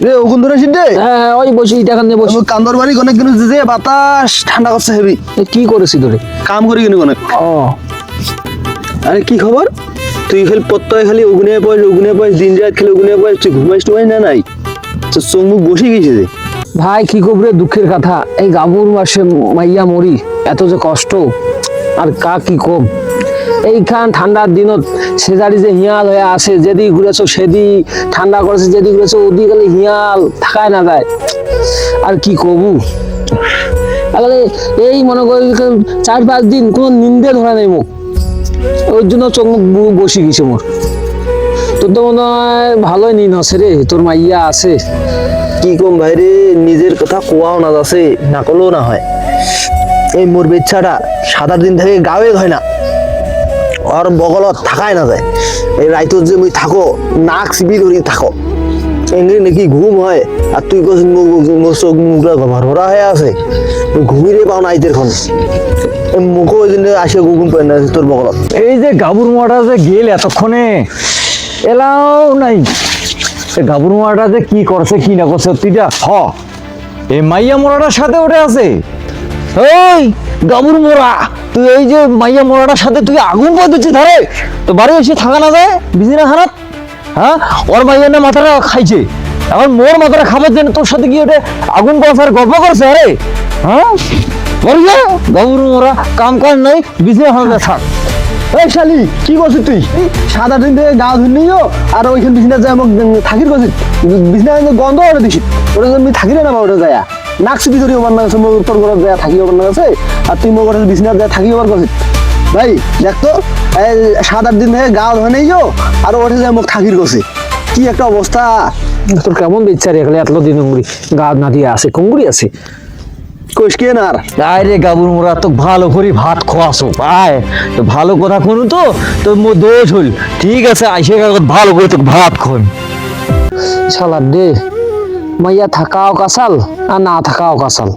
রে ওগুন ধরে সিদ্ধে হ্যাঁ ওই বসে ইটা কান্দে বসে কান্দর বাড়ি অনেক কিন্তু যে বাতাস ঠান্ডা করছে হেবি কি করেছি তোরে কাম করি কিন্তু অনেক ও আরে কি খবর তুই খালি প্রত্যয় খালি উগুনে পয়স দিন রাত খালি উগুনে পয়স তুই ঘুমাইস টুমাইস না নাই তো চোখ মুখ বসে গেছে যে ভাই কি করবে দুঃখের কথা এই গাবুর মাসে মাইয়া মরি এত যে কষ্ট আর কা কি কম এইখান ঠান্ডার দিনত সেজারি যে হিয়াল হয়ে আসে যেদি ঘুরেছো সেদি ঠান্ডা করেছে যেদি ঘুরেছো ওদি গেলে হিয়াল থাকায় না যায় আর কি কবু তাহলে এই মনে করি 4-5 দিন কোনো নিন্দে ধরা নেই মুখ ওই জন্য চোখ মুখ বসে গেছে মোর তোর তো মনে হয় ভালোই নিন আছে রে তোর মাইয়া আছে কি কম ভাই রে নিজের কথা কোয়াও না যাচ্ছে না করলেও না হয় এই মোর বেচ্ছাটা 7-8 দিন থেকে গায়ে হয় না আর বগলত থাকায় না যায় এই রাইতত যে মুই থাকো নাক চিপি ধরি থাকো এমনি নাকি ঘুম হয় আর তুই কস মোর চোখ মুখটা ভরা হয়ে আছে ঘুমিরে পাও না আইতের খন মুখও ওই দিন আসে গুগুন পায় না তোর বগলত এই যে গাবুর মাটা যে গেল এতক্ষণে এলাও নাই সে গাবুর মাটা যে কি করছে কি না করছে তুইটা এই মাইয়া মোড়াটার সাথে উঠে আছে এই গাবুর মোড়া তুই এই যে মাইয়া মোড়াটার সাথে তুই আগুন পয় দিচ্ছিস ধরে তো বাড়ি এসে থাকা না যায় বিজিনা খানাত হ্যাঁ ওর মাইয়া না মাথাটা খাইছে এখন মোর মাথাটা খাবার জন্য তোর সাথে কি ওটা আগুন পাশার গল্প করছে আরে হ্যাঁ বলি গাবুর মোড়া কাম কাজ নাই বিজিনা খানাতে থাক এই শালি কি করছিস তুই 7-8 দিন থেকে গা ধুনিও আর ওইখান বিছনা যায় আমাকে থাকির করছিস বিছনা গন্ধ করে দিছিস ওটা আমি থাকি না ওটা যায় নাক চিপি ধরি ওবার না তোর ঘরে যায় থাকি ওবার না আছে আর তুই মোর ঘরে বিছনা যায় থাকি ওবার করছিস ভাই দেখ তো 7-8 দিন থেকে গা ধুয়ে নেইও আর ওটা যায় মুখ থাকির করছে কি একটা অবস্থা তোর কেমন বিচার এখানে এত দিন গা না দিয়ে আছে কুঙ্গুরি আছে কোষ কে না আর আরে গাবুর মোড়া তো ভালো করে ভাত খোয়াছো আয় তো ভালো কথা শুনু তো তোর মো দোষ হল ঠিক আছে আইসে ভালো করে তো ভাত খন শালা দে মাইয়া থাকাও কাসাল আর না থাকাও কাসাল